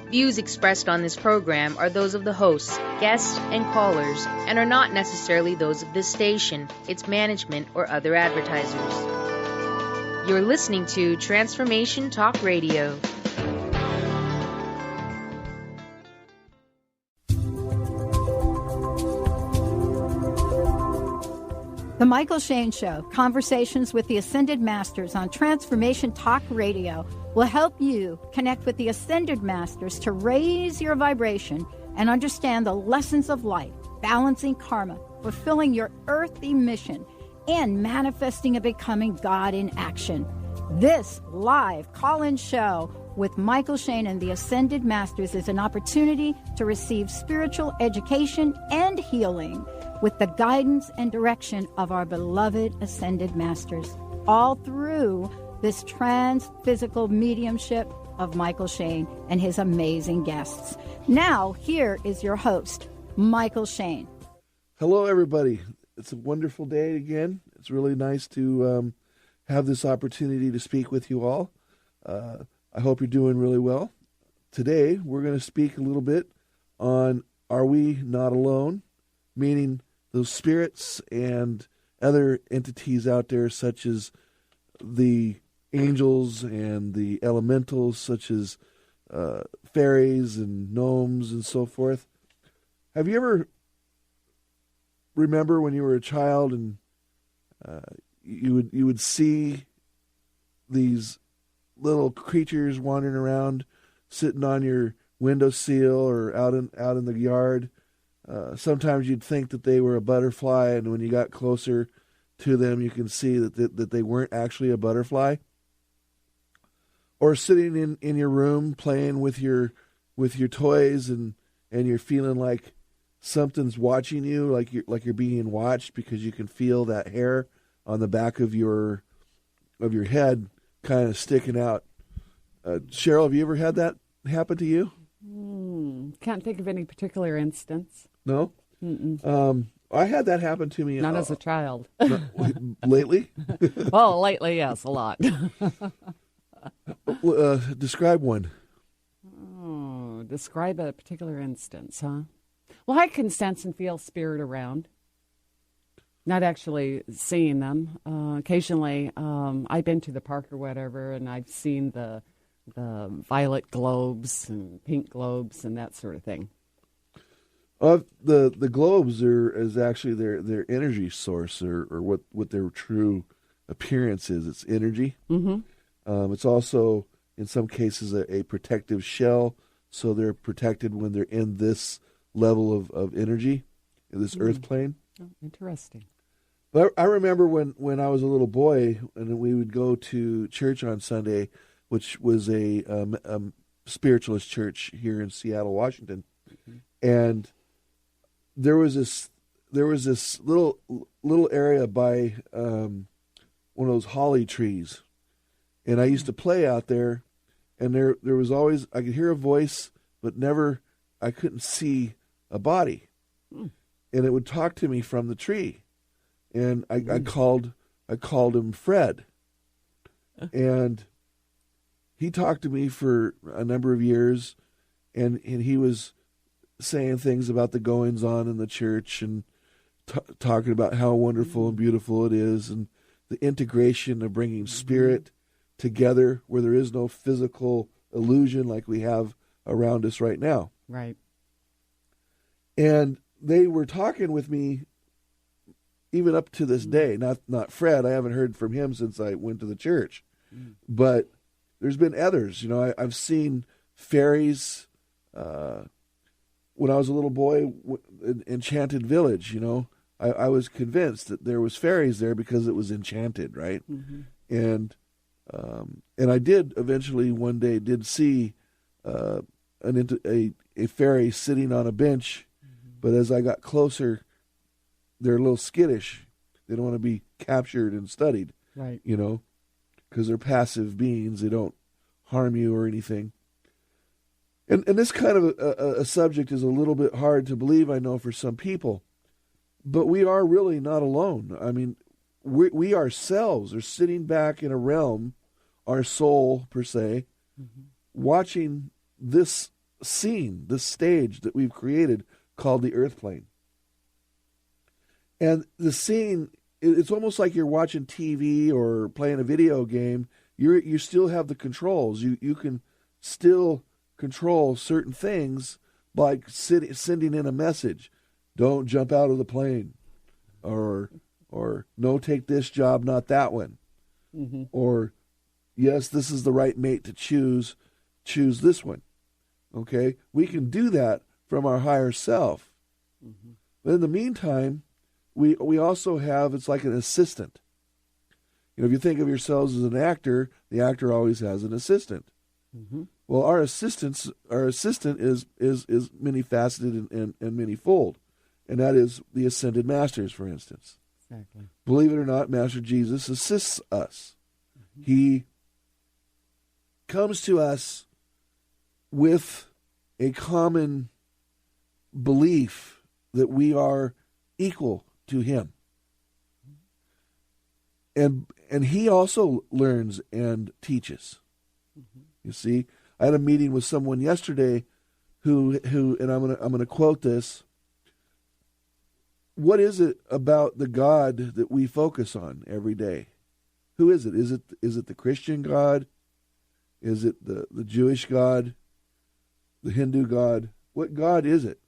Views expressed on this program are those of the hosts, guests, and callers, and are not necessarily those of this station, its management, or other advertisers. You're listening to Transformation Talk Radio. The Mychael Shane Show, conversations with the Ascended Masters on Transformation Talk Radio, will help you connect with the Ascended Masters to raise your vibration and understand the lessons of life, balancing karma, fulfilling your earthly mission, and manifesting and becoming God in action. This live call-in show with Mychael Shane and the Ascended Masters is an opportunity to receive spiritual education and healing with the guidance and direction of our beloved Ascended Masters, all through this trans-physical mediumship of Mychael Shane and his amazing guests. Now, here is your host, Mychael Shane. Hello, everybody. It's a wonderful day again. It's really nice to have this opportunity to speak with you all. I hope you're doing really well. Today, we're going to speak a little bit on Are We Not Alone? Meaning those spirits and other entities out there, such as the angels and the elementals, such as fairies and gnomes and so forth. Have you ever remember when you were a child and you would see these little creatures wandering around, sitting on your windowsill or out in the yard? Sometimes you'd think that they were a butterfly, and when you got closer to them, you can see that they weren't actually a butterfly. Or sitting in your room playing with your toys, and you're feeling like something's watching you, like you're being watched, because you can feel that hair on the back of your head kind of sticking out. Cheryl, have you ever had that happen to you? Can't think of any particular instance. No? I had that happen to me. Not as a child. Lately? Well, lately, yes, a lot. Describe one. Describe a particular instance, huh? Well, I can sense and feel spirit around. Not actually seeing them. Occasionally, I've been to the park or whatever, and I've seen the violet globes and pink globes and that sort of thing. The globes is actually their energy source, or what their true appearance is. It's energy. Mm-hmm. It's also, in some cases, a protective shell, so they're protected when they're in this level of energy, in this earth plane. Oh, interesting. But I remember when I was a little boy, and we would go to church on Sunday, which was a spiritualist church here in Seattle, Washington, and there was this little area by one of those holly trees, and I used to play out there, and there was always, I could hear a voice, but never, I couldn't see a body, and it would talk to me from the tree, and I called him Fred, and he talked to me for a number of years, and he was saying things about the goings-on in the church, and talking about how wonderful and beautiful it is, and the integration of bringing spirit together where there is no physical illusion like we have around us right now. Right. And they were talking with me even up to this day. Not Fred. I haven't heard from him since I went to the church. But there's been others. I've seen fairies. When I was a little boy in Enchanted Village, I was convinced that there was fairies there because it was enchanted, right? Mm-hmm. And I did eventually one day see a fairy sitting on a bench, but as I got closer, they're a little skittish. They don't want to be captured and studied, right? Because they're passive beings. They don't harm you or anything. And this kind of a subject is a little bit hard to believe, I know, for some people. But we are really not alone. I mean, we ourselves are sitting back in a realm, our soul, per se, watching this scene, this stage that we've created called the earth plane. And the scene, it's almost like you're watching TV or playing a video game. You still have the controls. You can still control certain things, like sending in a message. Don't jump out of the plane. Or no, take this job, not that one. Mm-hmm. Or yes, this is the right mate to choose this one. Okay? We can do that from our higher self. Mm-hmm. But in the meantime, we also have, it's like an assistant. You know, if you think of yourselves as an actor, the actor always has an assistant. Mm-hmm. Well, our assistant is many faceted and many-fold. And that is the ascended masters, for instance. Exactly. Believe it or not, Master Jesus assists us. Mm-hmm. He comes to us with a common belief that we are equal to him. And he also learns and teaches. Mm-hmm. You see, I had a meeting with someone yesterday who and I'm gonna quote this. What is it about the God that we focus on every day? Who is it? Is it the Christian God? Is it the Jewish God? The Hindu God? What God is it?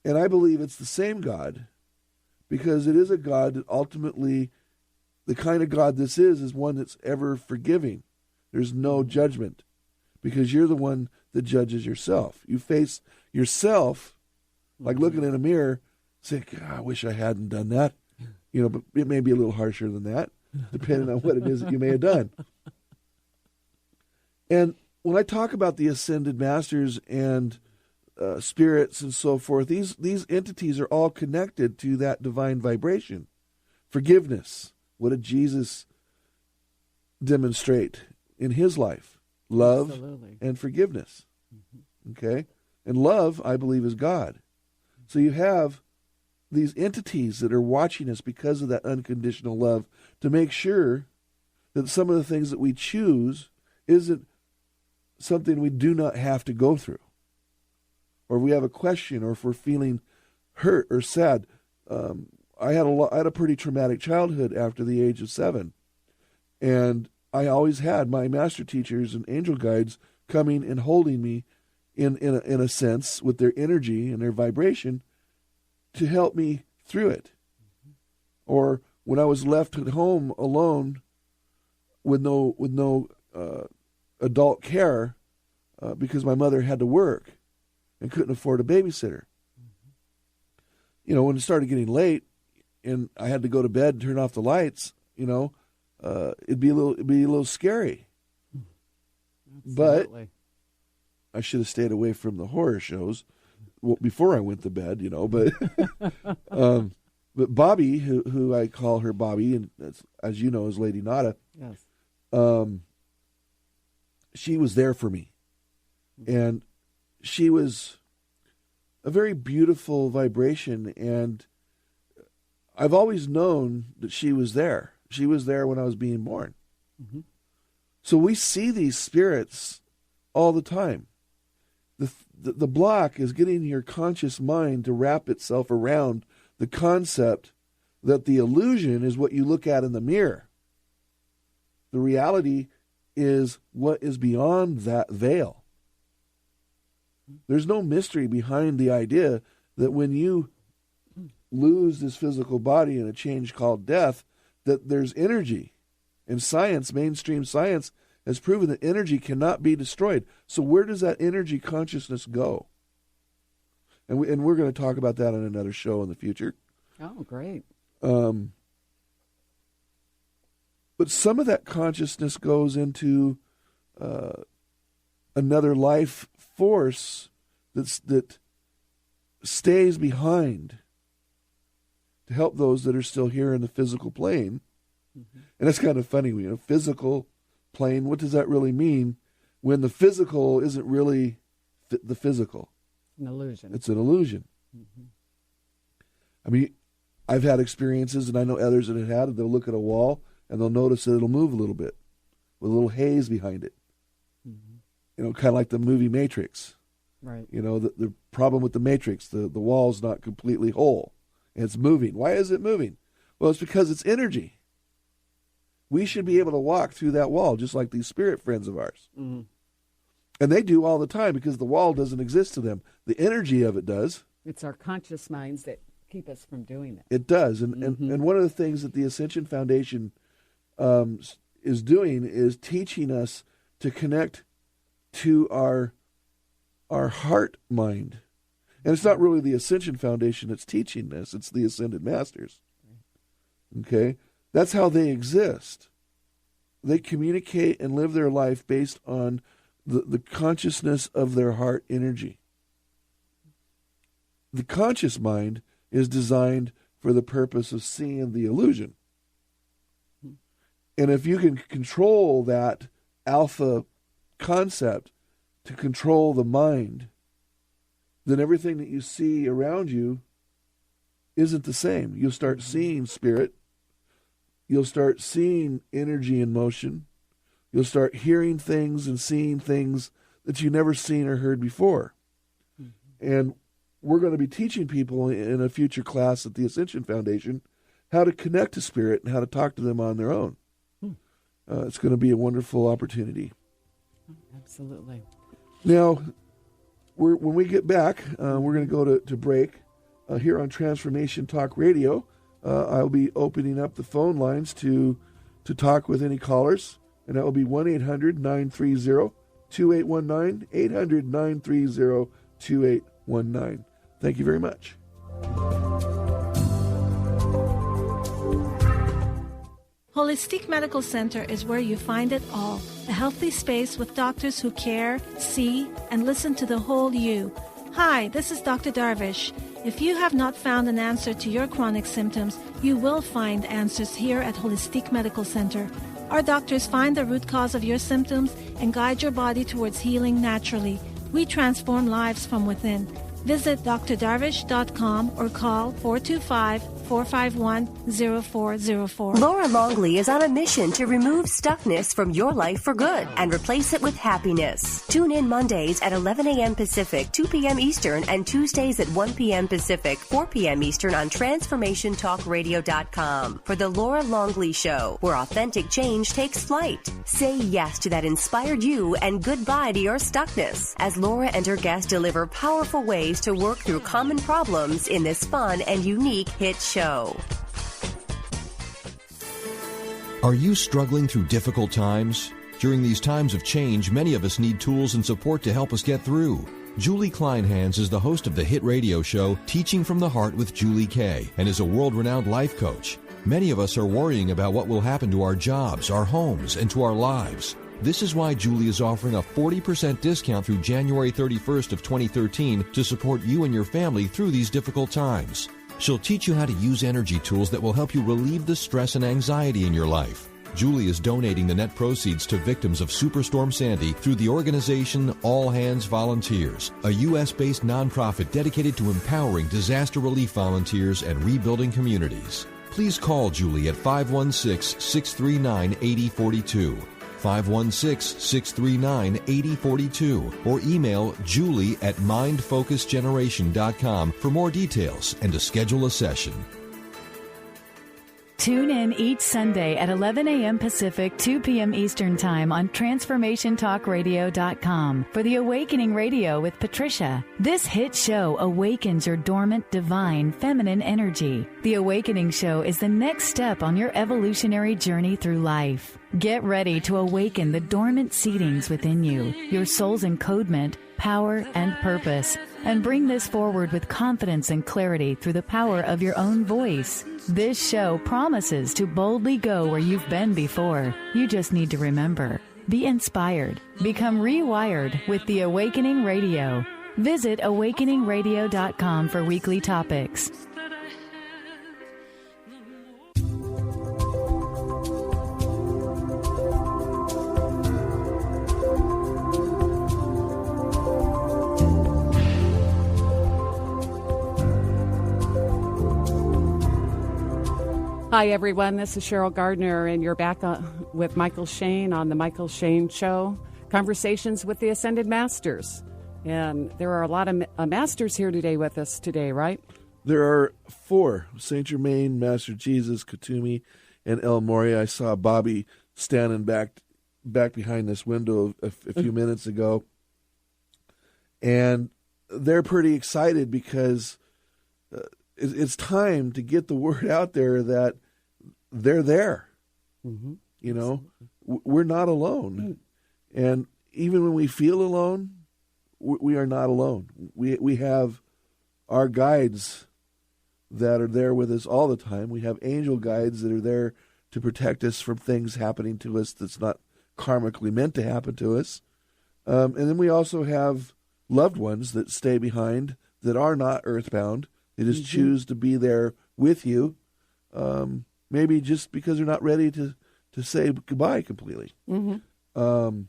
And I believe it's the same God, because it is a God that ultimately, the kind of God this is one that's ever forgiving. There's no judgment, because you're the one that judges yourself. You face yourself like looking in a mirror, saying, I wish I hadn't done that. You know, but it may be a little harsher than that, depending on what it is that you may have done. And when I talk about the ascended masters and spirits and so forth, these entities are all connected to that divine vibration. Forgiveness. What did Jesus demonstrate in his life? Love. Absolutely. And forgiveness. Mm-hmm. Okay? And love, I believe, is God. So you have these entities that are watching us because of that unconditional love, to make sure that some of the things that we choose isn't something we do not have to go through. Or if we have a question, or if we're feeling hurt or sad. I had a pretty traumatic childhood after the age of 7. And I always had my master teachers and angel guides coming and holding me in a sense with their energy and their vibration to help me through it. Or when I was left at home alone with no adult care because my mother had to work and couldn't afford a babysitter. You know, when it started getting late and I had to go to bed and turn off the lights, you know, it'd be a little scary. Absolutely. But I should have stayed away from the horror shows before I went to bed, you know. But but Bobby, who I call her Bobby, and that's, as you know, is Lady Nada. Yes. She was there for me, and she was a very beautiful vibration, and I've always known that she was there. She was there when I was being born. Mm-hmm. So we see these spirits all the time. The block is getting your conscious mind to wrap itself around the concept that the illusion is what you look at in the mirror. The reality is what is beyond that veil. There's no mystery behind the idea that when you lose this physical body in a change called death, that there's energy. And science, mainstream science, has proven that energy cannot be destroyed. So where does that energy consciousness go? And we're going to talk about that on another show in the future. Oh, great. But some of that consciousness goes into another life force that stays behind to help those that are still here in the physical plane. Mm-hmm. And that's kind of funny, you know, physical plane. What does that really mean when the physical isn't really the physical? An illusion. It's an illusion. Mm-hmm. I mean, I've had experiences, and I know others that have had it. They'll look at a wall and they'll notice that it'll move a little bit with a little haze behind it. Mm-hmm. You know, kind of like the movie Matrix. Right. You know, the problem with the matrix, the wall's not completely whole. And it's moving. Why is it moving? Well, it's because it's energy. We should be able to walk through that wall just like these spirit friends of ours. Mm-hmm. And they do all the time because the wall doesn't exist to them. The energy of it does. It's our conscious minds that keep us from doing that. It does. And one of the things that the Ascension Foundation is doing is teaching us to connect to our heart mind. And it's not really the Ascension Foundation that's teaching this. It's the Ascended Masters. Okay? That's how they exist. They communicate and live their life based on the consciousness of their heart energy. The conscious mind is designed for the purpose of seeing the illusion. And if you can control that alpha concept to control the mind, then everything that you see around you isn't the same. You'll start seeing spirit. You'll start seeing energy in motion. You'll start hearing things and seeing things that you've never seen or heard before. Mm-hmm. And we're going to be teaching people in a future class at the Ascension Foundation how to connect to spirit and how to talk to them on their own. It's going to be a wonderful opportunity. Absolutely. Now, when we get back, we're going to go to break here on Transformation Talk Radio. I'll be opening up the phone lines to talk with any callers, and that will be 1-800-930-2819, 800-930-2819. Thank you very much. Holistic Medical Center is where you find it all. A healthy space with doctors who care, see, and listen to the whole you. Hi, this is Dr. Darvish. If you have not found an answer to your chronic symptoms, you will find answers here at Holistic Medical Center. Our doctors find the root cause of your symptoms and guide your body towards healing naturally. We transform lives from within. Visit drdarvish.com or call 425-451-0404. Laura Longley is on a mission to remove stuckness from your life for good and replace it with happiness. Tune in Mondays at 11 a.m. Pacific, 2 p.m. Eastern, and Tuesdays at 1 p.m. Pacific, 4 p.m. Eastern on TransformationTalkRadio.com for The Laura Longley Show, where authentic change takes flight. Say yes to that inspired you and goodbye to your stuckness as Laura and her guests deliver powerful ways to work through common problems in this fun and unique hit show. Are you struggling through difficult times? During these times of change, many of us need tools and support to help us get through. Julie Kleinhans is the host of the hit radio show Teaching from the Heart with Julie Kay and is a world-renowned life coach. Many of us are worrying about what will happen to our jobs, our homes, and to our lives. This is why Julie is offering a 40% discount through January 31st of 2013 to support you and your family through these difficult times. She'll teach you how to use energy tools that will help you relieve the stress and anxiety in your life. Julie is donating the net proceeds to victims of Superstorm Sandy through the organization All Hands Volunteers, a U.S.-based nonprofit dedicated to empowering disaster relief volunteers and rebuilding communities. Please call Julie at 516-639-8042. 516-639-8042 or email Julie at mindfocusgeneration.com for more details and to schedule a session. Tune in each Sunday at 11 a.m. Pacific, 2 p.m. Eastern Time on TransformationTalkRadio.com for The Awakening Radio with Patricia. This hit show awakens your dormant, divine, feminine energy. The Awakening Show is the next step on your evolutionary journey through life. Get ready to awaken the dormant seedings within you, your soul's encodement, power, and purpose, and bring this forward with confidence and clarity through the power of your own voice. This show promises to boldly go where you've been before. You just need to remember. Be inspired. Become rewired with The Awakening Radio. Visit awakeningradio.com for weekly topics. Hi, everyone. This is Cheryl Gardner, and you're back with Mychael Shane on The Mychael Shane Show, Conversations with the Ascended Masters. And there are a lot of masters here today with us today, right? There are 4, Saint Germain, Master Jesus, Katumi, and El Morya. I saw Bobby standing back behind this window a few minutes ago. And they're pretty excited because it's time to get the word out there that they're there. Mm-hmm. You know, we're not alone. And even when we feel alone, we are not alone. We have our guides that are there with us all the time. We have angel guides that are there to protect us from things happening to us that's not karmically meant to happen to us. And then we also have loved ones that stay behind that are not earthbound. They just choose to be there with you, maybe just because they're not ready to say goodbye completely. Mm-hmm.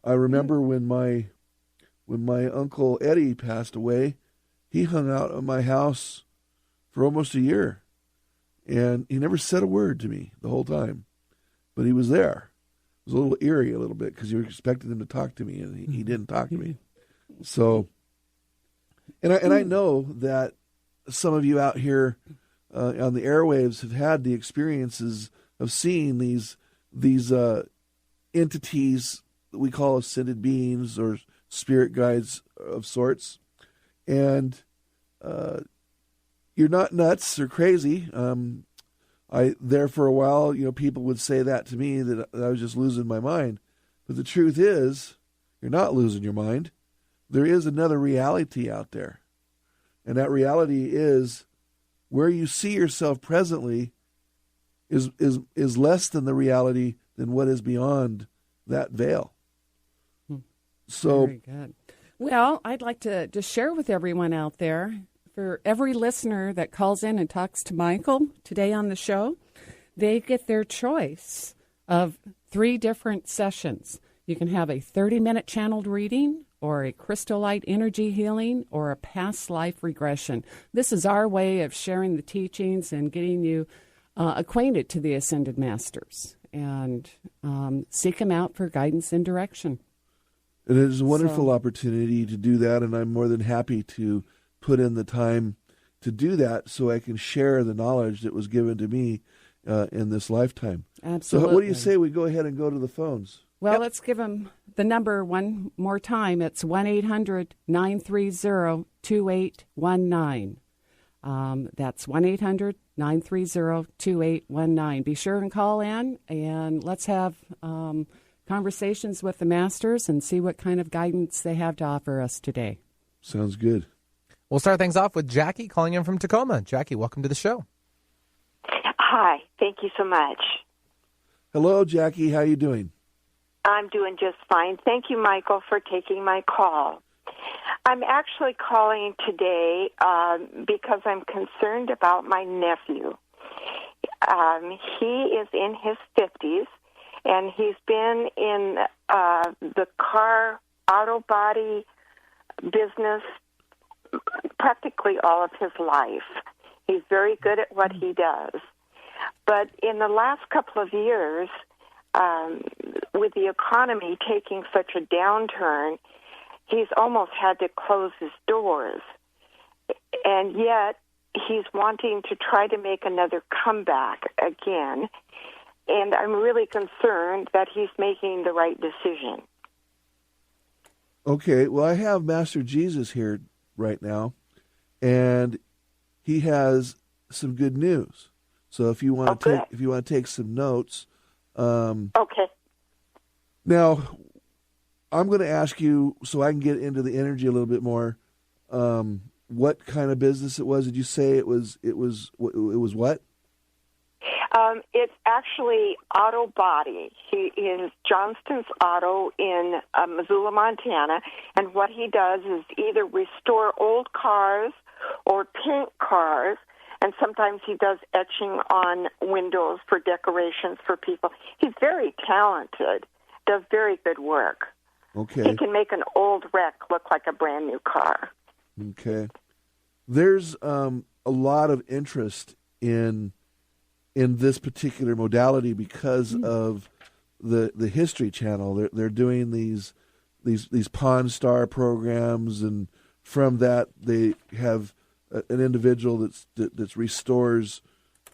I remember when my Uncle Eddie passed away, he hung out at my house for almost a year, and he never said a word to me the whole time, but he was there. It was a little eerie a little bit because you expected him to talk to me, and he didn't talk to me. So, and I know that some of you out here on the airwaves have had the experiences of seeing these entities that we call ascended beings or spirit guides of sorts, and you're not nuts or crazy. There for a while, people would say that to me, that I was just losing my mind. But the truth is, you're not losing your mind. There is another reality out there. And that reality is where you see yourself presently is less than the reality than what is beyond that veil. So, very good. Well, I'd like to just share with everyone out there, for every listener that calls in and talks to Mychael today on the show, they get their choice of 3 different sessions. You can have a 30-minute channeled reading, or a crystal light energy healing, or a past life regression. This is our way of sharing the teachings and getting you acquainted to the Ascended Masters, and seek them out for guidance and direction. It is a wonderful opportunity to do that, and I'm more than happy to put in the time to do that so I can share the knowledge that was given to me in this lifetime. Absolutely. So what do you say we go ahead and go to the phones? Well, let's give them the number one more time. It's 1-800-930-2819. That's 1-800-930-2819. Be sure and call in, and let's have conversations with the masters and see what kind of guidance they have to offer us today. Sounds good. We'll start things off with Jackie calling in from Tacoma. Jackie, welcome to the show. Hi. Thank you so much. Hello, Jackie. How you doing? I'm doing just fine. Thank you, Mychael, for taking my call. I'm actually calling today because I'm concerned about my nephew. He is in his 50s, and he's been in the car auto body business practically all of his life. He's very good at what he does. But in the last couple of years, with the economy taking such a downturn, he's almost had to close his doors. And yet, he's wanting to try to make another comeback again. And I'm really concerned that he's making the right decision. Okay, well, I have Master Jesus here right now, and he has some good news. So if you want to take some notes, okay. Now, I'm going to ask you, so I can get into the energy a little bit more. What kind of business it was? Did you say it was what? It's actually auto body. He is Johnston's Auto in Missoula, Montana, and what he does is either restore old cars or paint cars, and sometimes he does etching on windows for decorations for people. He's very talented, does very good work. Okay. He can make an old wreck look like a brand new car. Okay. There's a lot of interest in this particular modality because of the History Channel. They're doing these these Pawn Star programs, and from that they have an individual that restores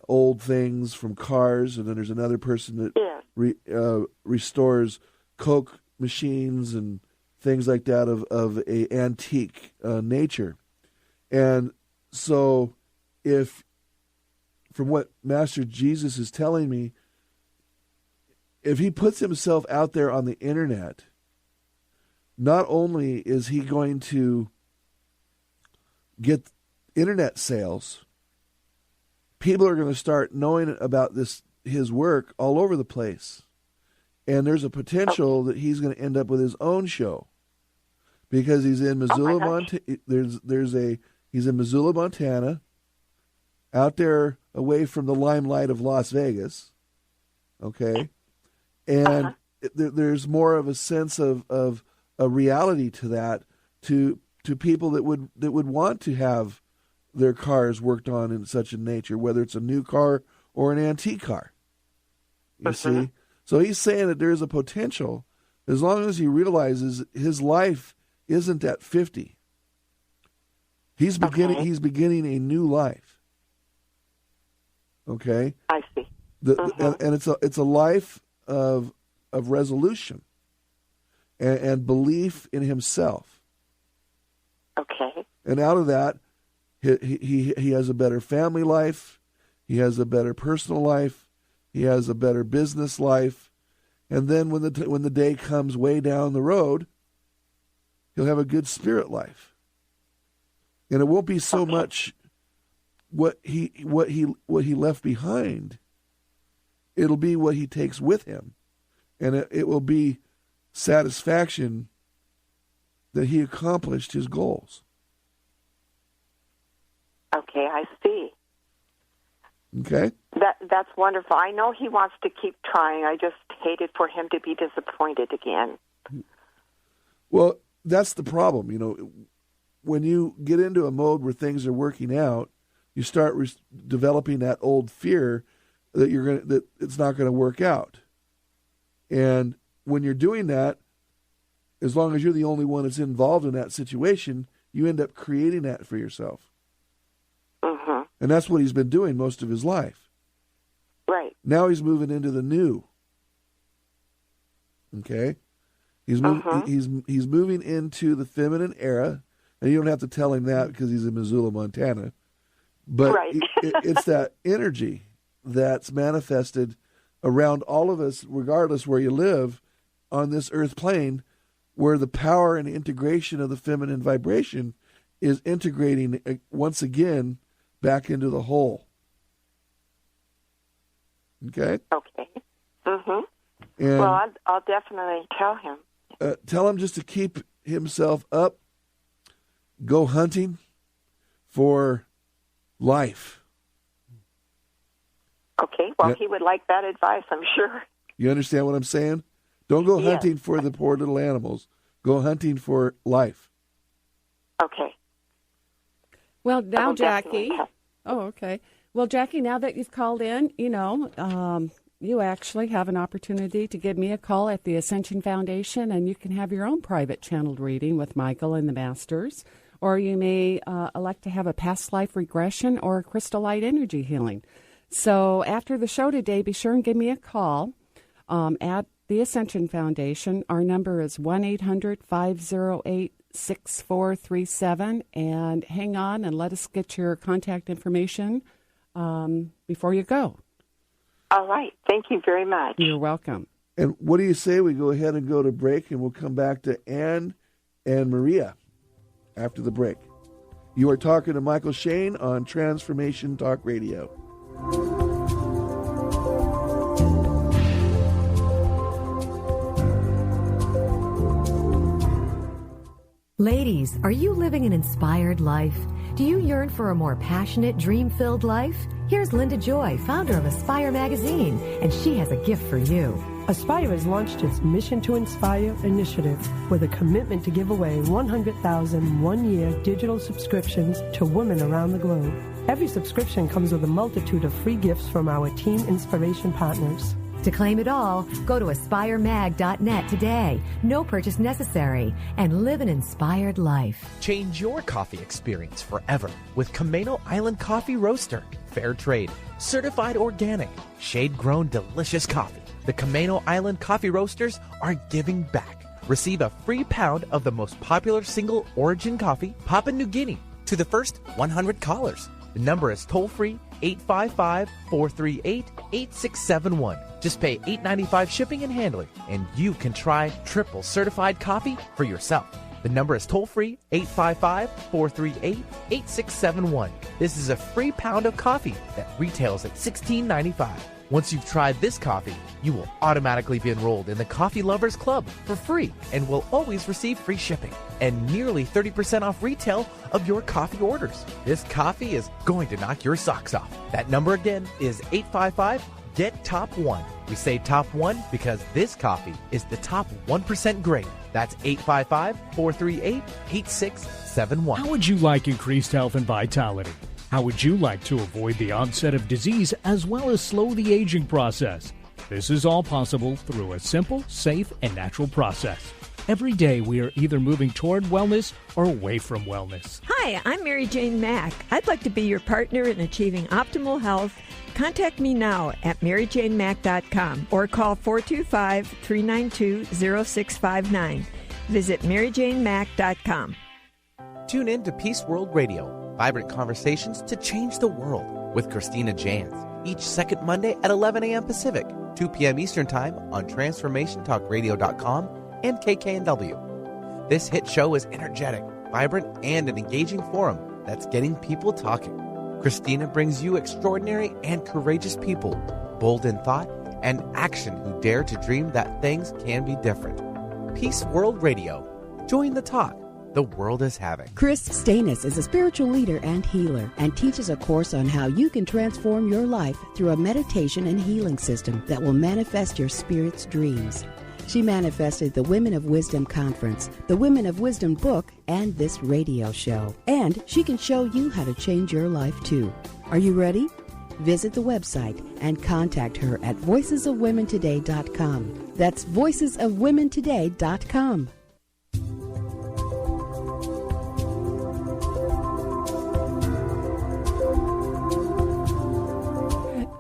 old things from cars, and then there's another person that restores Coke machines and things like that of a antique nature. And so, if from what Master Jesus is telling me, if he puts himself out there on the internet, not only is he going to get internet sales, people are going to start knowing about his work all over the place. And there's a potential that he's going to end up with his own show, because he's in Missoula, Montana. He's in Missoula, Montana, out there away from the limelight of Las Vegas. Okay, and there's more of a sense of a reality to that, to people that would want to have their cars worked on in such a nature, whether it's a new car or an antique car. You see? So he's saying that there's a potential, as long as he realizes his life isn't at 50. He's beginning a new life. Okay? I see. And it's a life of resolution and belief in himself. Okay. And out of that, he has a better family life. He has a better personal life. He has a better business life. And then when the day comes way down the road, he'll have a good spirit life. And it won't be so much what he left behind. It'll be what he takes with him. And it will be satisfaction that he accomplished his goals. Okay, I see. Okay? That's wonderful. I know he wants to keep trying. I just hated for him to be disappointed again. Well, that's the problem. You know, when you get into a mode where things are working out, you start developing that old fear that it's not going to work out. And when you're doing that, as long as you're the only one that's involved in that situation, you end up creating that for yourself. Mm-hmm. And that's what he's been doing most of his life. Right. Now he's moving into the new. Okay? He's moving into the feminine era. And you don't have to tell him that because he's in Missoula, Montana. But right. It's that energy that's manifested around all of us, regardless where you live on this earth plane, where the power and integration of the feminine vibration is integrating once again back into the whole. Okay? Okay. Mm-hmm. And, well, I'll definitely tell him. Tell him just to keep himself up, go hunting for life. Okay, well, he would like that advice, I'm sure. You understand what I'm saying? Don't go hunting for the poor little animals. Go hunting for life. Okay. Well, now, Jackie. Oh, okay. Well, Jackie, now that you've called in, you actually have an opportunity to give me a call at the Ascension Foundation, and you can have your own private channeled reading with Mychael and the Masters. Or you may elect to have a past life regression or a crystal light energy healing. So after the show today, be sure and give me a call at the Ascension Foundation. Our number is 1-800-508-6437. And hang on and let us get your contact information before you go. All right. Thank you very much. You're welcome. And what do you say we go ahead and go to break, and we'll come back to Anne and Maria after the break. You are talking to Mychael Shane on Transformation Talk Radio. Ladies, are you living an inspired life? Do you yearn for a more passionate, dream-filled life? Here's Linda Joy, founder of Aspire Magazine, and she has a gift for you. Aspire has launched its Mission to Inspire initiative with a commitment to give away 100,000 one-year digital subscriptions to women around the globe. Every subscription comes with a multitude of free gifts from our team inspiration partners. To claim it all, go to aspiremag.net today. No purchase necessary, and live an inspired life. Change your coffee experience forever with Camano Island Coffee Roaster. Fair trade, certified organic, shade-grown delicious coffee. The Camano Island Coffee Roasters are giving back. Receive a free pound of the most popular single origin coffee, Papua New Guinea, to the first 100 callers. The number is toll-free 855-438-8671. Just pay $8.95 shipping and handling, and you can try triple certified coffee for yourself. The number is toll-free 855-438-8671. This is a free pound of coffee that retails at $16.95. Once you've tried this coffee, you will automatically be enrolled in the Coffee Lovers Club for free and will always receive free shipping and nearly 30% off retail of your coffee orders. This coffee is going to knock your socks off. That number again is 855-GET-TOP1. We say top 1 because this coffee is the top 1% grade. That's 855-438-8671. How would you like increased health and vitality? How would you like to avoid the onset of disease as well as slow the aging process? This is all possible through a simple, safe, and natural process. Every day we are either moving toward wellness or away from wellness. Hi, I'm Mary Jane Mack. I'd like to be your partner in achieving optimal health. Contact me now at maryjanemack.com or call 425-392-0659. Visit maryjanemack.com. Tune in to Peace World Radio. Vibrant conversations to change the world with Christina Jans. Each second Monday at 11 a.m. Pacific, 2 p.m. Eastern Time on TransformationTalkRadio.com and KKNW. This hit show is energetic, vibrant, and an engaging forum that's getting people talking. Christina brings you extraordinary and courageous people, bold in thought and action who dare to dream that things can be different. Peace World Radio. Join the talk the world is having. Chris Stanis is a spiritual leader and healer and teaches a course on how you can transform your life through a meditation and healing system that will manifest your spirit's dreams. She manifested the Women of Wisdom Conference, the Women of Wisdom book, and this radio show. And she can show you how to change your life too. Are you ready? Visit the website and contact her at voicesofwomentoday.com. That's voicesofwomentoday.com.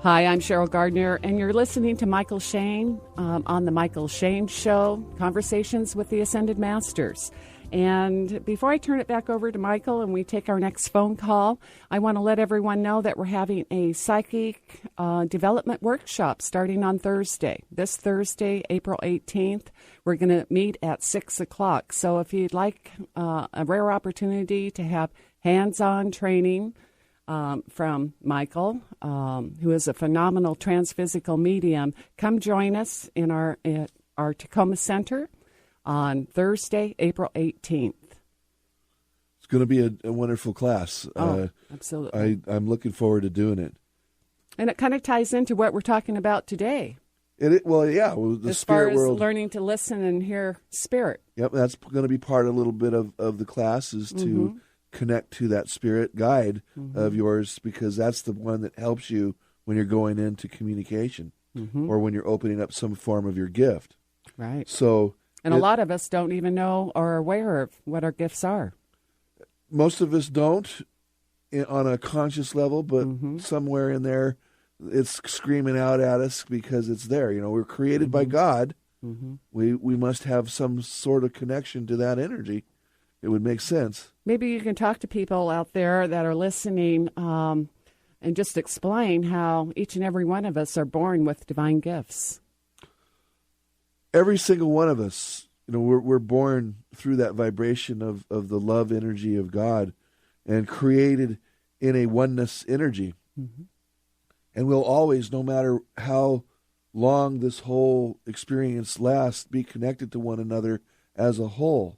Hi, I'm Cheryl Gardner, and you're listening to Mychael Shane on The Mychael Shane Show, Conversations with the Ascended Masters. And before I turn it back over to Mychael and we take our next phone call, I want to let everyone know that we're having a psychic development workshop starting on Thursday. This Thursday, April 18th, we're going to meet at 6 o'clock. So if you'd like a rare opportunity to have hands-on training from Mychael, who is a phenomenal transphysical medium, come join us in our Tacoma Center on Thursday, April 18th. It's going to be a wonderful class. Absolutely. I'm looking forward to doing it. And it kind of ties into what we're talking about today. The as spirit far as world. learning to listen and hear spirit. Yep, that's going to be part a little bit of the class is to connect to that spirit guide of yours, because that's the one that helps you when you're going into communication or when you're opening up some form of your gift. Right. So, and a lot of us don't even know or are aware of what our gifts are. Most of us don't on a conscious level, but somewhere in there it's screaming out at us because it's there. You know, we're created by God. We must have some sort of connection to that energy. It would make sense. Maybe you can talk to people out there that are listening and just explain how each and every one of us are born with divine gifts. Every single one of us, you know, we're born through that vibration of the love energy of God and created in a oneness energy. And we'll always, no matter how long this whole experience lasts, be connected to one another as a whole.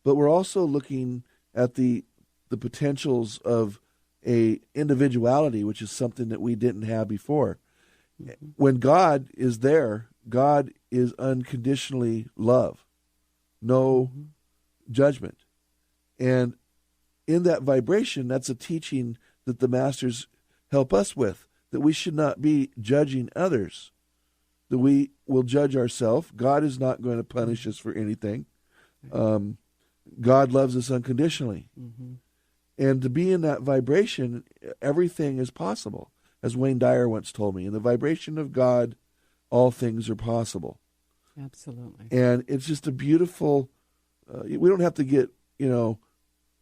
But we're also looking at the potentials of a individuality, which is something that we didn't have before. When God is there, God is unconditionally love, no judgment. And in that vibration, that's a teaching that the masters help us with, that we should not be judging others. that we will judge ourselves. God is not going to punish us for anything. God loves us unconditionally. Mm-hmm. And to be in that vibration, everything is possible. As Wayne Dyer once told me, in the vibration of God, all things are possible. Absolutely. And it's just a beautiful, we don't have to get,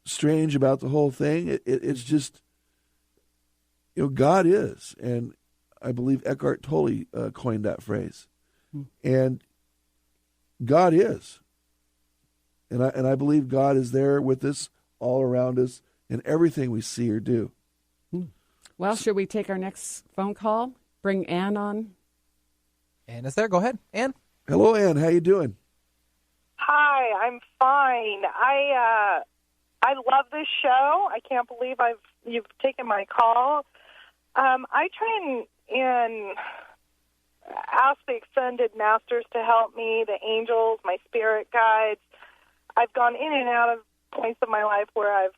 strange about the whole thing. It's just, God is. And I believe Eckhart Tolle coined that phrase. And God is. And I believe God is there with us, all around us, in everything we see or do. Well, should we take our next phone call? Bring Ann on. Ann is there. Go ahead, Ann. Hello, Ann. How you doing? Hi, I'm fine. I love this show. I can't believe you've taken my call. I try and ask the Ascended Masters to help me, the angels, my spirit guides. I've gone in and out of points of my life where I've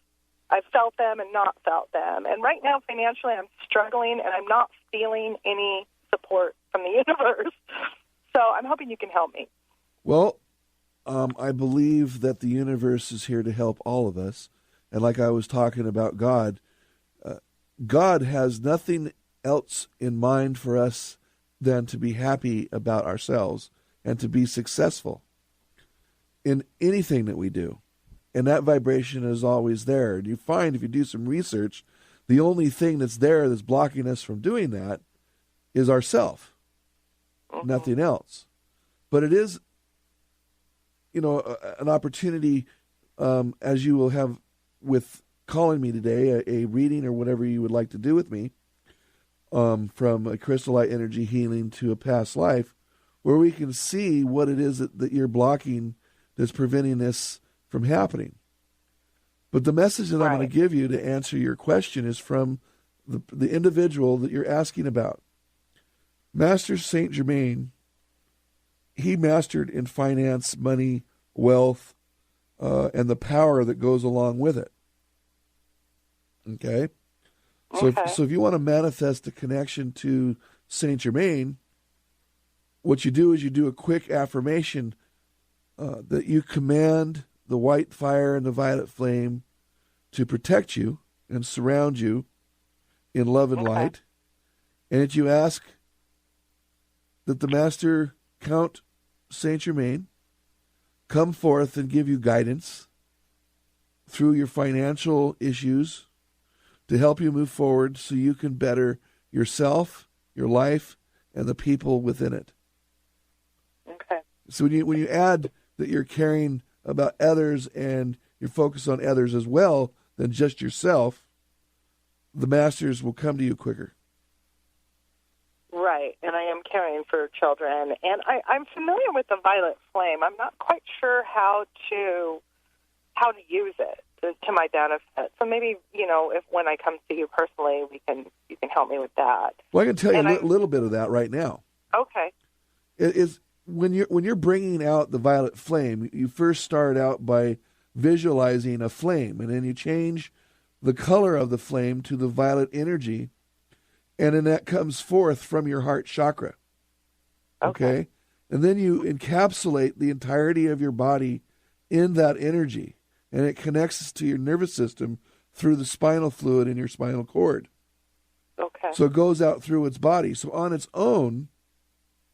felt them and not felt them. And right now, financially, I'm struggling, and I'm not feeling any support from the universe. So I'm hoping you can help me. Well, I believe that the universe is here to help all of us. And like I was talking about God, God has nothing else in mind for us than to be happy about ourselves and to be successful in anything that we do. And that vibration is always there. And you find, if you do some research, the only thing that's there that's blocking us from doing that is ourself, nothing else. But it is, an opportunity, as you will have with calling me today, a reading or whatever you would like to do with me, from a crystal light energy healing to a past life, where we can see what it is that you're blocking that's preventing this from happening. But the message that I'm going to give you to answer your question is from the individual that you're asking about. Master Saint Germain, he mastered in finance, money, wealth, and the power that goes along with it. Okay? So if you want to manifest a connection to Saint Germain, what you do is you do a quick affirmation that you command the white fire and the violet flame to protect you and surround you in love and light. And that you ask that the Master Count Saint Germain come forth and give you guidance through your financial issues to help you move forward so you can better yourself, your life, and the people within it. Okay. So when you add that you're caring about others and you're focused on others as well than just yourself, the masters will come to you quicker. Right, and I am caring for children. And I'm familiar with the violet flame. I'm not quite sure how to use it to my benefit. So maybe, if when I come see you personally, you can help me with that. Well, I can tell you a little bit of that right now. Okay. It is when you're bringing out the violet flame, you first start out by visualizing a flame, and then you change the color of the flame to the violet energy, and then that comes forth from your heart chakra. Okay? And then you encapsulate the entirety of your body in that energy, and it connects to your nervous system through the spinal fluid in your spinal cord. Okay. So it goes out through its body. So on its own,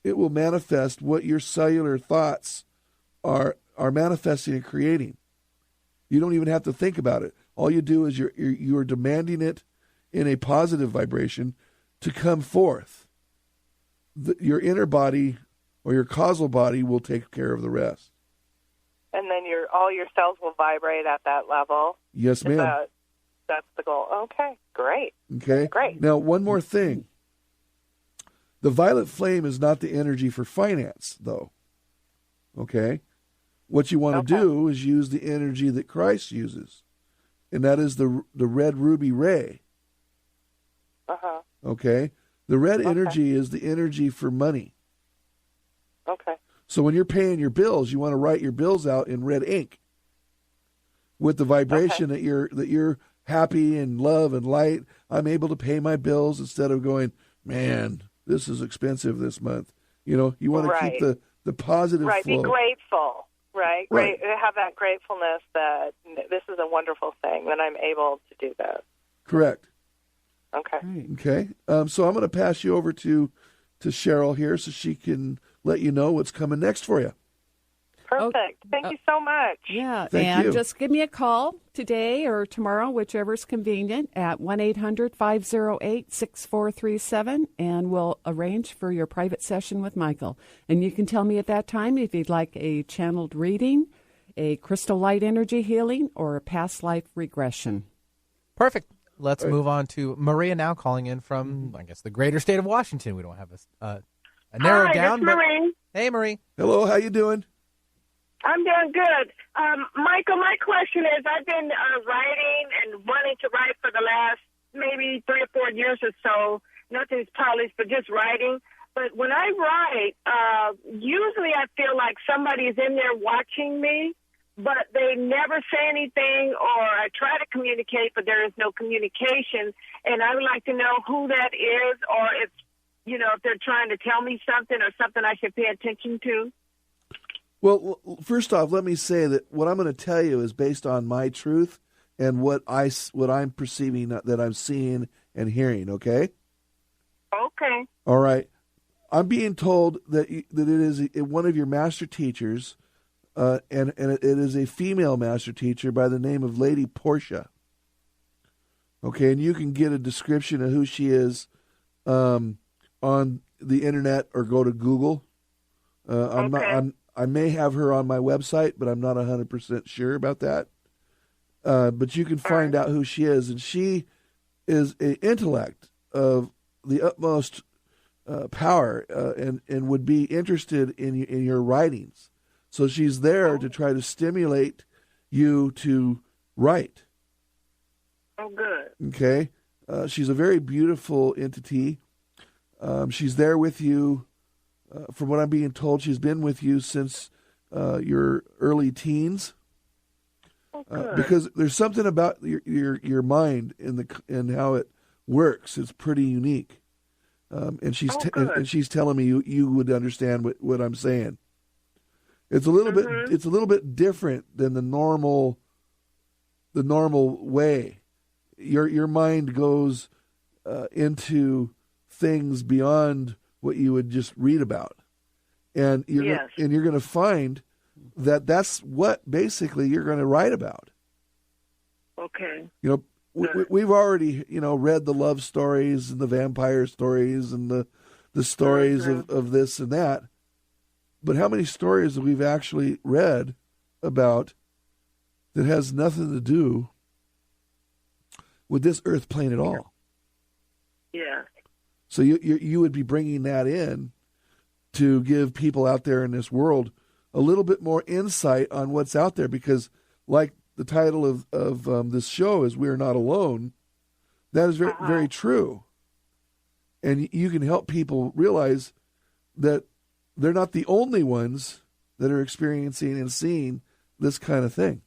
it will manifest what your cellular thoughts are manifesting and creating. You don't even have to think about it. All you do is you're demanding it in a positive vibration to come forth. Your inner body or your causal body will take care of the rest. And then all your cells will vibrate at that level. Yes, ma'am. That's the goal. Okay, great. Okay. Great. Now, one more thing. The violet flame is not the energy for finance, though. Okay? What you want to do is use the energy that Christ uses, and that is the red ruby ray. Uh-huh. Okay? The red energy is the energy for money. Okay. So when you're paying your bills, you want to write your bills out in red ink with the vibration that you're happy and love and light. I'm able to pay my bills instead of going, man, this is expensive this month. You know, you want to keep the positive flow. Be grateful, right? Right. Have that gratefulness that this is a wonderful thing, that I'm able to do this. Correct. Okay. Okay. So I'm going to pass you over to Cheryl here so she can let you know what's coming next for you. Perfect. Thank you so much. Yeah, Thank and you. just give me a call today or tomorrow, whichever's convenient, at 1-800-508-6437, and we'll arrange for your private session with Mychael. And you can tell me at that time if you'd like a channeled reading, a crystal light energy healing, or a past life regression. Perfect. Let's move on to Maria now, calling in from, I guess, the greater state of Washington. We don't have a narrowed down. Hi, this is Marie. Hey, Marie. Hello, how you doing? I'm doing good. Mychael, my question is, I've been writing and wanting to write for the last maybe 3 or 4 years or so. Nothing's polished, but just writing. But when I write, usually I feel like somebody's in there watching me, but they never say anything, or I try to communicate, but there is no communication. And I would like to know who that is, or if they're trying to tell me something or something I should pay attention to. Well, first off, let me say that what I'm going to tell you is based on my truth and what I'm perceiving, that I'm seeing and hearing, okay? Okay. All right. I'm being told that it is one of your master teachers, and it is a female master teacher by the name of Lady Portia. Okay, and you can get a description of who she is on the internet or go to Google. I may have her on my website, but I'm not 100% sure about that. But you can find out who she is, and she is an intellect of the utmost power, and would be interested in your writings. So she's there to try to stimulate you to write. Oh, good. Okay, she's a very beautiful entity. She's there with you. From what I'm being told, she's been with you since your early teens. Because there's something about your mind and how it works. It's pretty unique. And she's telling me you would understand what I'm saying. It's a little bit different than the normal way. Your mind goes into things beyond what you would just read about, and you're going to find that's what basically you're going to write about. Okay. We've already read the love stories and the vampire stories and the stories of this and that, but how many stories have we actually read about that has nothing to do with this earth plane at all? Yeah. So you would be bringing that in to give people out there in this world a little bit more insight on what's out there, because like the title of this show is "We're Not Alone." That is very, very true. And you can help people realize that they're not the only ones that are experiencing and seeing this kind of thing.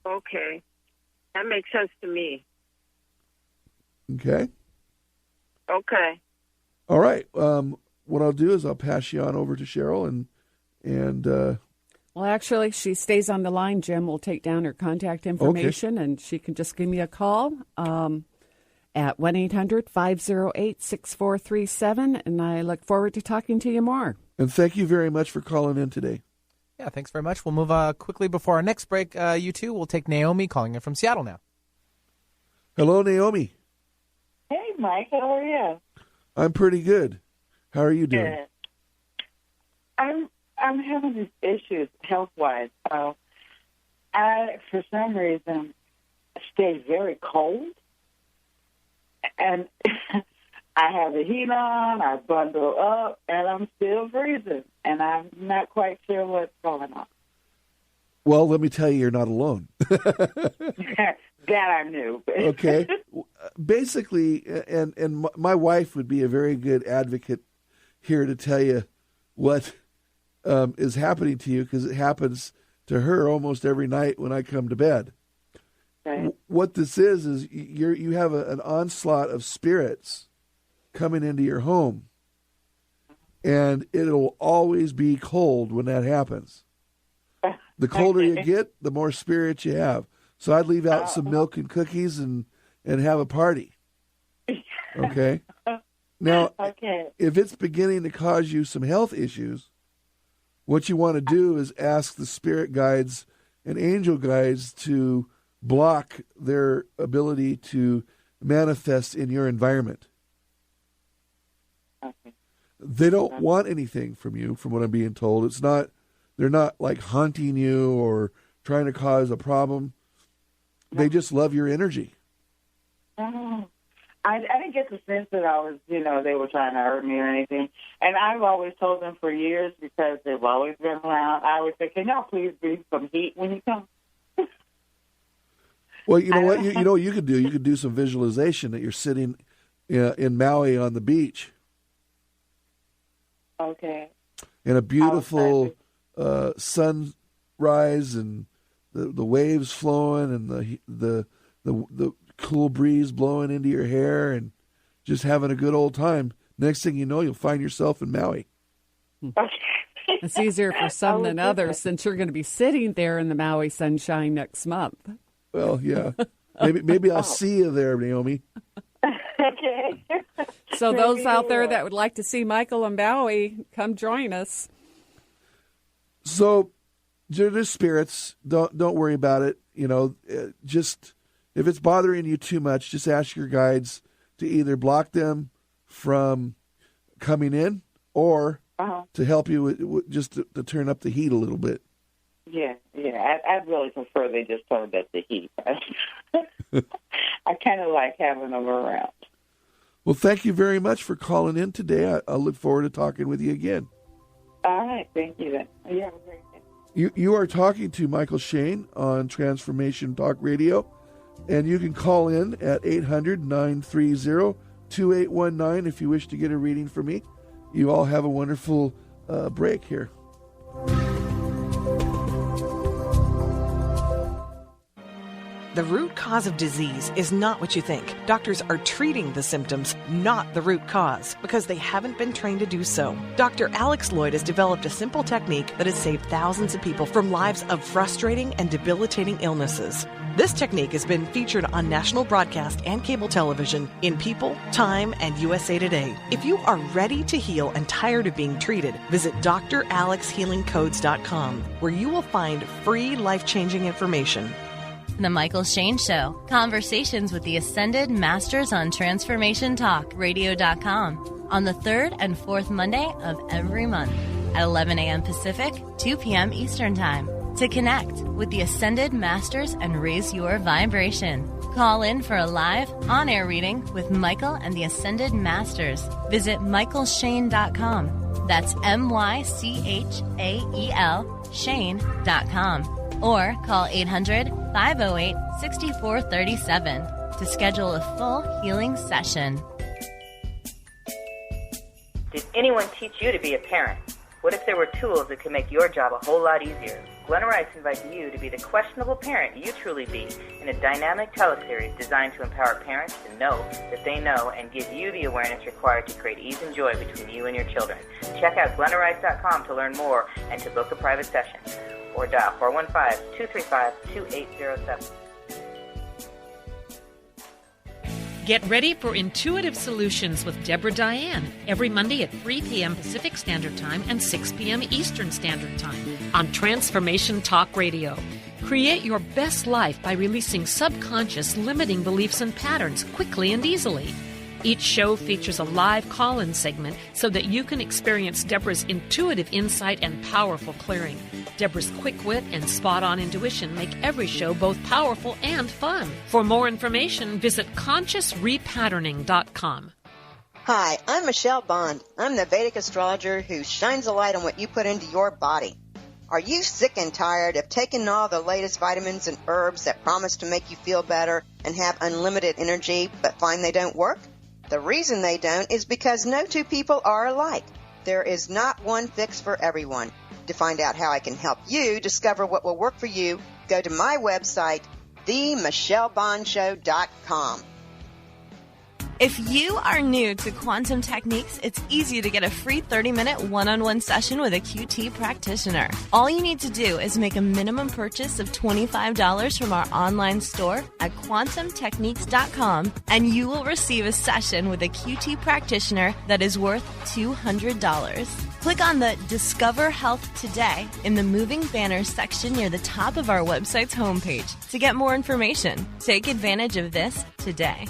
Okay. That makes sense to me. Okay. Okay. All right. What I'll do is I'll pass you on over to Cheryl, and well, actually, she stays on the line. Jim will take down her contact information, and she can just give me a call at 1-800-508-6437, and I look forward to talking to you more. And thank you very much for calling in today. Yeah, thanks very much. We'll move quickly before our next break. You two, we'll take Naomi calling in from Seattle now. Hello, Naomi. Hey, Mike. How are you? I'm pretty good. How are you doing? Good. I'm having these issues health-wise. I, for some reason, stay very cold, and I have the heat on, I bundle up, and I'm still freezing, and I'm not quite sure what's going on. Well, let me tell you, you're not alone. That I knew. Okay. Basically, and my wife would be a very good advocate here to tell you what is happening to you, because it happens to her almost every night when I come to bed. Okay. What this is you have an onslaught of spirits coming into your home, and it'll always be cold when that happens. The colder you get, the more spirits you have. So I'd leave out some milk and cookies and have a party. Okay? Now, if it's beginning to cause you some health issues, what you want to do is ask the spirit guides and angel guides to block their ability to manifest in your environment. They don't want anything from you, from what I'm being told. They're not like haunting you or trying to cause a problem. They just love your energy. I didn't get the sense that I was, they were trying to hurt me or anything. And I've always told them for years, because they've always been around, I always say, can y'all please bring some heat when you come? Well, you know what? You know what you could do? You could do some visualization that you're sitting in Maui on the beach. Okay. In a beautiful sunrise and the waves flowing and the cool breeze blowing into your hair and just having a good old time. Next thing you know, you'll find yourself in Maui. Okay. It's easier for some than others, since you're going to be sitting there in the Maui sunshine next month. Well, yeah. Maybe I'll see you there, Naomi. Okay. So those out there that would like to see Mychael and Maui, come join us. So, there's spirits. Don't worry about it. Just if it's bothering you too much, just ask your guides to either block them from coming in or to help you with just to turn up the heat a little bit. Yeah. I'd really prefer they just turned up the heat. I kind of like having them around. Well, thank you very much for calling in today. I look forward to talking with you again. All right. Thank you then. You have a great day. You are talking to Mychael Shane on Transformation Talk Radio, and you can call in at 800-930-2819 if you wish to get a reading from me. You all have a wonderful break here. The root cause of disease is not what you think. Doctors are treating the symptoms, not the root cause, because they haven't been trained to do so. Dr. Alex Lloyd has developed a simple technique that has saved thousands of people from lives of frustrating and debilitating illnesses. This technique has been featured on national broadcast and cable television in People, Time, and USA Today. If you are ready to heal and tired of being treated, visit dralexhealingcodes.com, where you will find free life-changing information. The Mychael Shane Show. Conversations with the Ascended Masters on Transformation Talk Radio.com on the 3rd and 4th Monday of every month at 11 a.m. Pacific, 2 p.m. Eastern Time. To connect with the Ascended Masters and raise your vibration, call in for a live on-air reading with Mychael and the Ascended Masters. Visit MychaelShane.com. That's MyChael Shane.com. Or call 800-508-6437 to schedule a full healing session. Did anyone teach you to be a parent? What if there were tools that could make your job a whole lot easier? Glenna Rice invites you to be the questionable parent you truly be in a dynamic teleseries designed to empower parents to know that they know and give you the awareness required to create ease and joy between you and your children. Check out GlennaRice.com to learn more and to book a private session. Or dial 415-235-2807. Get ready for Intuitive Solutions with Deborah Diane every Monday at 3 p.m. Pacific Standard Time and 6 p.m. Eastern Standard Time on Transformation Talk Radio. Create your best life by releasing subconscious limiting beliefs and patterns quickly and easily. Each show features a live call-in segment so that you can experience Deborah's intuitive insight and powerful clearing. Deborah's quick wit and spot-on intuition make every show both powerful and fun. For more information, visit ConsciousRepatterning.com. Hi, I'm Michelle Bond. I'm the Vedic astrologer who shines a light on what you put into your body. Are you sick and tired of taking all the latest vitamins and herbs that promise to make you feel better and have unlimited energy but find they don't work? The reason they don't is because no two people are alike. There is not one fix for everyone. To find out how I can help you discover what will work for you, go to my website, themichellebondshow.com. If you are new to quantum techniques, it's easy to get a free 30-minute one-on-one session with a QT practitioner. All you need to do is make a minimum purchase of $25 from our online store at quantumtechniques.com, and you will receive a session with a QT practitioner that is worth $200. Click on the Discover Health Today in the moving banners section near the top of our website's homepage to get more information. Take advantage of this today.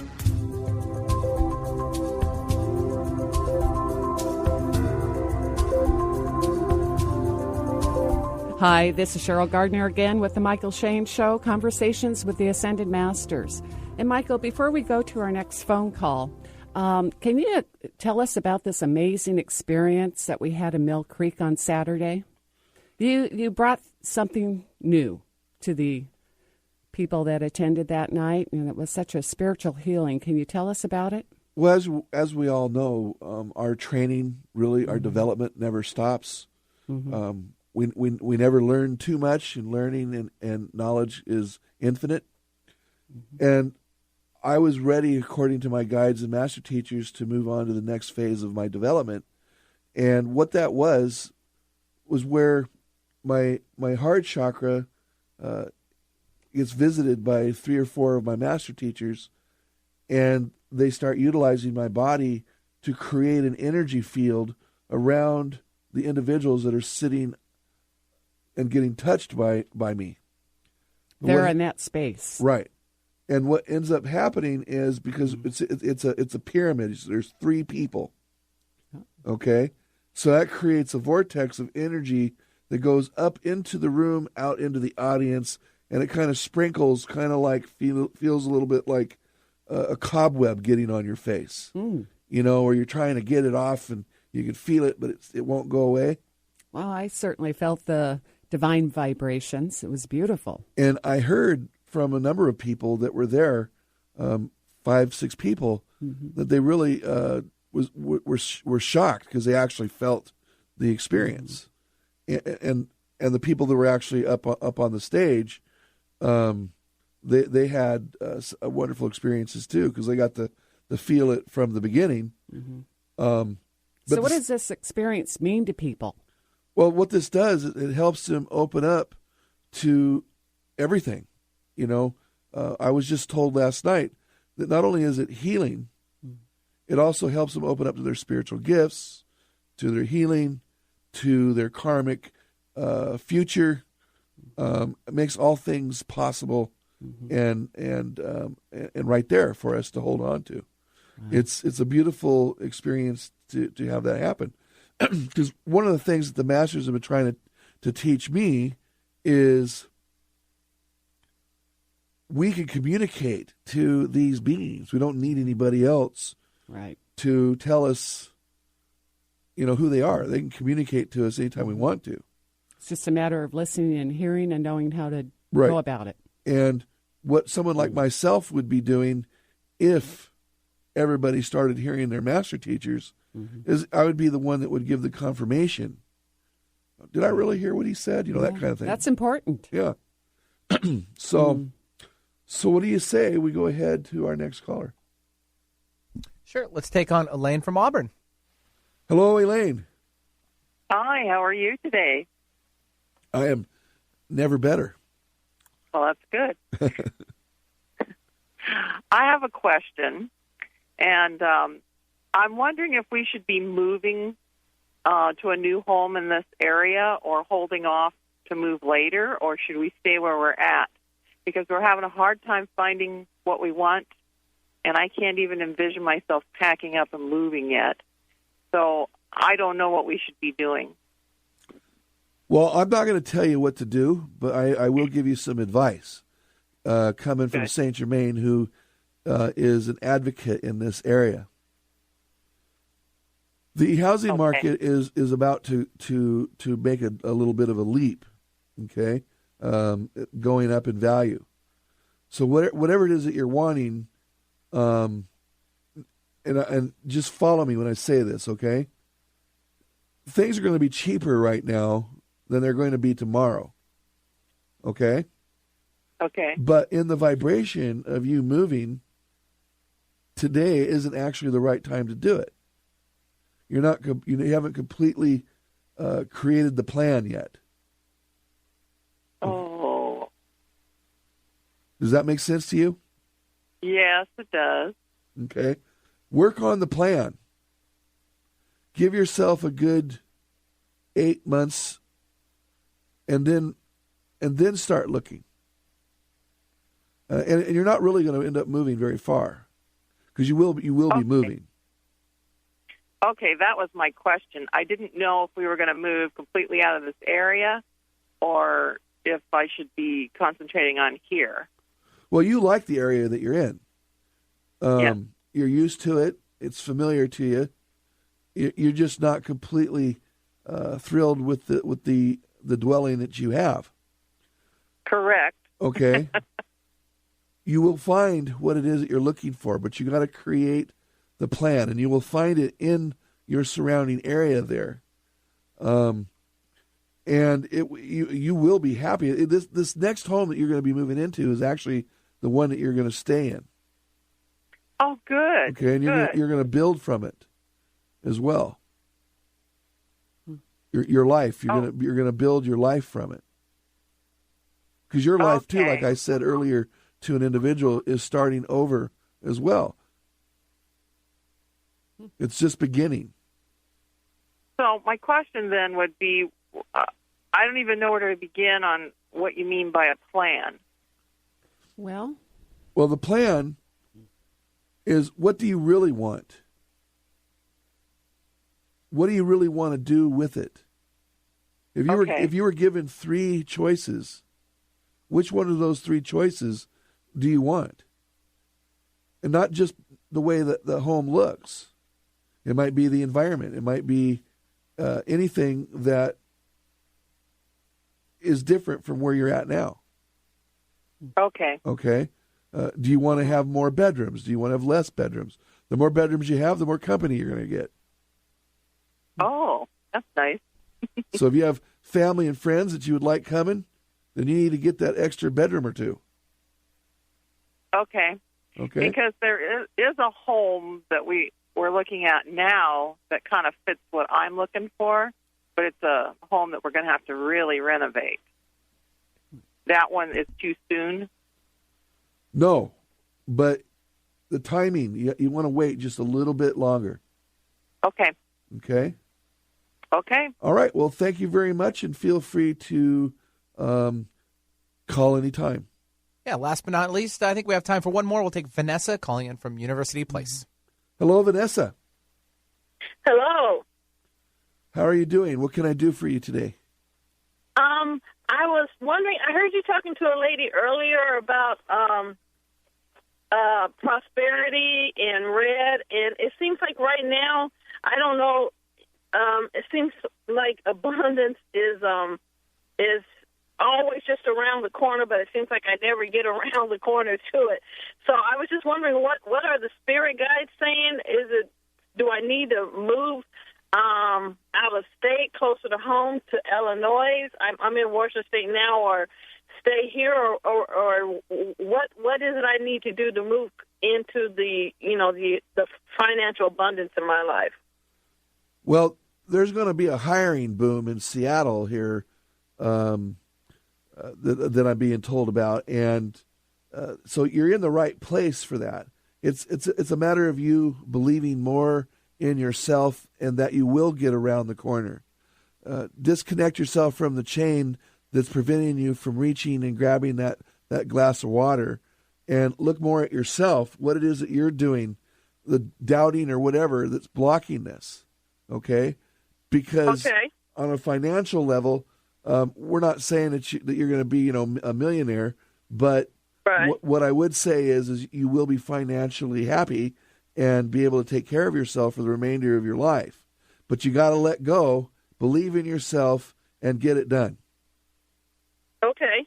Hi, this is Cheryl Gardner again with the Mychael Shane Show, Conversations with the Ascended Masters. And Mychael, before we go to our next phone call, can you tell us about this amazing experience that we had in Mill Creek on Saturday? You brought something new to the people that attended that night, and it was such a spiritual healing. Can you tell us about it? Well, as we all know, our training, really, our development never stops. Mm-hmm. We never learn too much, and learning and knowledge is infinite. Mm-hmm. And I was ready, according to my guides and master teachers, to move on to the next phase of my development. And what that was where my heart chakra gets visited by 3 or 4 of my master teachers, and they start utilizing my body to create an energy field around the individuals that are sitting and getting touched by me. They're in that space. Right. And what ends up happening is, because it's a pyramid, there's 3 people. Okay? So that creates a vortex of energy that goes up into the room, out into the audience, and it kind of sprinkles, kind of like feels a little bit like a cobweb getting on your face. Mm. You know, where you're trying to get it off and you can feel it, but it won't go away. Well, I certainly felt the divine vibrations. It was beautiful. And I heard from a number of people that were there, 5, 6 people, that they really were shocked because they actually felt the experience, and the people that were actually up on the stage, they had wonderful experiences too, because they got to feel it from the beginning. So what does this experience mean to people? Well, what this does, it helps them open up to everything. You know, I was just told last night that not only is it healing, it also helps them open up to their spiritual gifts, to their healing, to their karmic future. It makes all things possible, and right there for us to hold on to. Right. It's a beautiful experience to have that happen. Because one of the things that the masters have been trying to teach me is we can communicate to these beings. We don't need anybody else to tell us, who they are. They can communicate to us anytime we want to. It's just a matter of listening and hearing and knowing how to go about it. And what someone like myself would be doing if everybody started hearing their master teachers is I would be the one that would give the confirmation. Did I really hear what he said? That kind of thing. That's important. Yeah. So what do you say we go ahead to our next caller? Sure. Let's take on Elaine from Auburn. Hello, Elaine. Hi, how are you today? I am never better. Well, that's good. I have a question, and I'm wondering if we should be moving to a new home in this area or holding off to move later, or should we stay where we're at? Because we're having a hard time finding what we want, and I can't even envision myself packing up and moving yet. So I don't know what we should be doing. Well, I'm not going to tell you what to do, but I will give you some advice coming from Saint Germain, who is an advocate in this area. The housing market is about to make a little bit of a leap, okay, going up in value. So whatever it is that you're wanting, and just follow me when I say this, okay? Things are going to be cheaper right now than they're going to be tomorrow, okay? Okay. But in the vibration of you moving today isn't actually the right time to do it. You haven't completely created the plan yet. Oh. Does that make sense to you? Yes, it does. Okay. Work on the plan. Give yourself a good 8 months and then start looking. And you're not really going to end up moving very far because you will be moving. Okay, that was my question. I didn't know if we were going to move completely out of this area or if I should be concentrating on here. Well, you like the area that you're in. Yeah. You're used to it. It's familiar to you. You're just not completely thrilled with the dwelling that you have. Correct. Okay. You will find what it is that you're looking for, but you got to create the plan, and you will find it in your surrounding area there. And you will be happy. This next home that you're going to be moving into is actually the one that you're going to stay in. Oh, good. Okay, and you're going to build from it as well. Your life, you're going to build your life from it. Because your life too, like I said earlier to an individual, is starting over as well. It's just beginning. So my question then would be, I don't even know where to begin on what you mean by a plan. Well, the plan is, what do you really want? What do you really want to do with it? If you were given 3 choices, which one of those 3 choices do you want? And not just the way that the home looks. It might be the environment. It might be anything that is different from where you're at now. Okay. Okay. Do you want to have more bedrooms? Do you want to have less bedrooms? The more bedrooms you have, the more company you're going to get. Oh, that's nice. So if you have family and friends that you would like coming, then you need to get that extra bedroom or 2. Okay. Okay. Because there is a home that we're looking at now that kind of fits what I'm looking for, but it's a home that we're going to have to really renovate. That one is too soon? No, but the timing, you want to wait just a little bit longer. Okay. Okay? Okay. All right. Well, thank you very much, and feel free to call anytime. Yeah, last but not least, I think we have time for one more. We'll take Vanessa calling in from University Place. Hello, Vanessa. Hello. How are you doing? What can I do for you today? I was wondering, I heard you talking to a lady earlier about prosperity in red, and it seems like right now, I don't know, it seems like abundance is always just around the corner, but it seems like I never get around the corner to it. So I was just wondering, what are the spirit guides saying? Do I need to move out of state, closer to home, to Illinois? I'm in Washington State now, or stay here, or what is it I need to do to move into the financial abundance in my life? Well, there's going to be a hiring boom in Seattle here that I'm being told about, and so you're in the right place for that. It's a matter of you believing more in yourself and that you will get around the corner. Disconnect yourself from the chain that's preventing you from reaching and grabbing that glass of water, and look more at yourself, what it is that you're doing, the doubting or whatever that's blocking this. Okay? Because on a financial level, we're not saying that you're going to be, a millionaire, but what I would say is you will be financially happy and be able to take care of yourself for the remainder of your life. But you got to let go, believe in yourself, and get it done. Okay.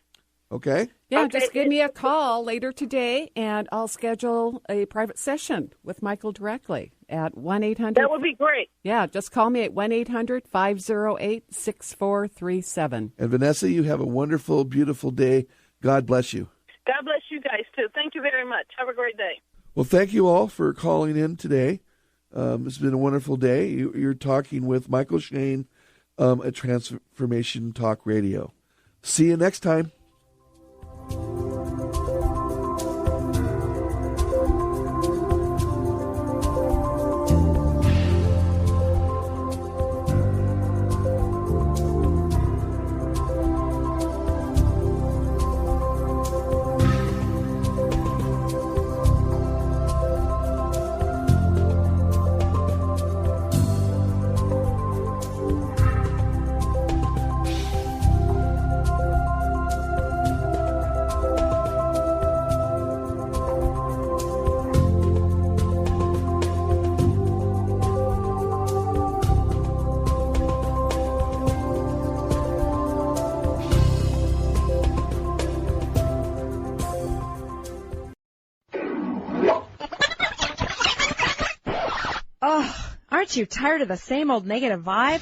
Okay? Yeah, Okay. just give me a call later today, and I'll schedule a private session with Mychael directly at 1-800. That would be great. Yeah, just call me at 1-800-508-6437. And Vanessa, you have a wonderful, beautiful day. God bless you. God bless you guys, too. Thank you very much. Have a great day. Well, thank you all for calling in today. It's been a wonderful day. You're talking with Mychael Shane at Transformation Talk Radio. See you next time. Aren't you tired of the same old negative vibe?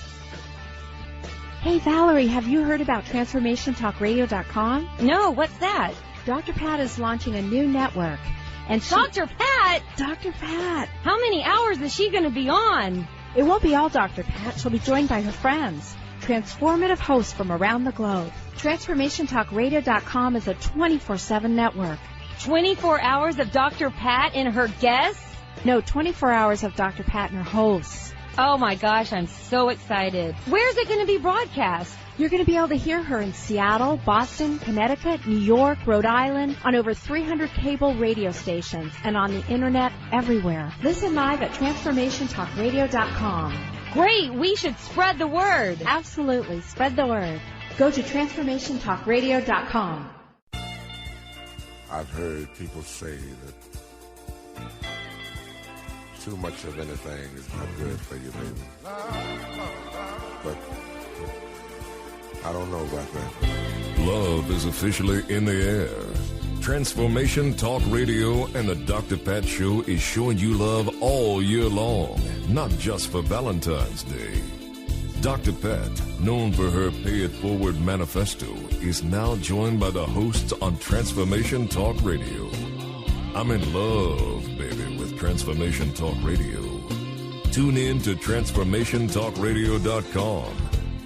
Hey, Valerie, have you heard about TransformationTalkRadio.com? No, what's that? Dr. Pat is launching a new network. And Dr. Pat? Dr. Pat. How many hours is she going to be on? It won't be all Dr. Pat. She'll be joined by her friends, transformative hosts from around the globe. TransformationTalkRadio.com is a 24/7 network. 24 hours of Dr. Pat and her guests? No, 24 hours of Dr. Pat and her hosts. Oh my gosh, I'm so excited. Where's it going to be broadcast? You're going to be able to hear her in Seattle, Boston, Connecticut, New York, Rhode Island, on over 300 cable radio stations, and on the internet everywhere. Listen live at TransformationTalkRadio.com. Great, we should spread the word. Absolutely, spread the word. Go to TransformationTalkRadio.com. I've heard people say that too much of anything is not good for you, baby. But I don't know about that. Love is officially in the air. Transformation Talk Radio and the Dr. Pat Show is showing you love all year long, not just for Valentine's Day. Dr. Pat, known for her Pay It Forward manifesto, is now joined by the hosts on Transformation Talk Radio. I'm in love, baby, with Transformation Talk Radio. Tune in to TransformationTalkRadio.com.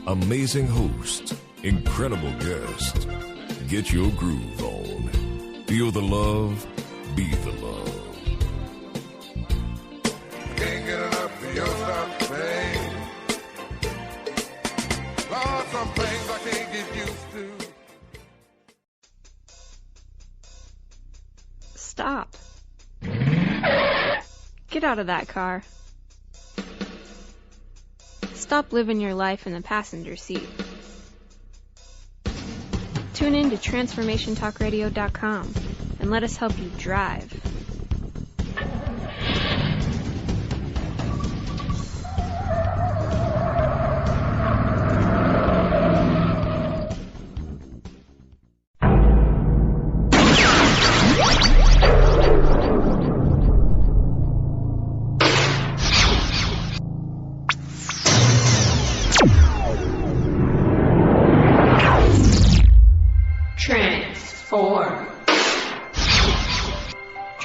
Amazing hosts, incredible guests. Get your groove on. Feel the love, be the love. Can't get enough of your stuff, babe. Lord, some things I can't get used to. Stop. Get out of that car. Stop living your life in the passenger seat. Tune in to TransformationTalkRadio.com and let us help you drive.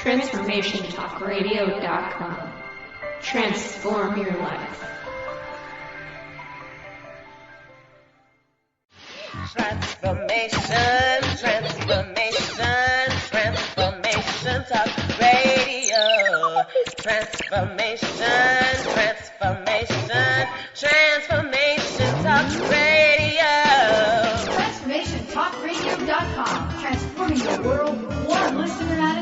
TransformationTalkRadio.com. Transform your life. Transformation Talk Radio. Transformation Talk Radio. TransformationTalkRadio.com. Transforming the world one listener at a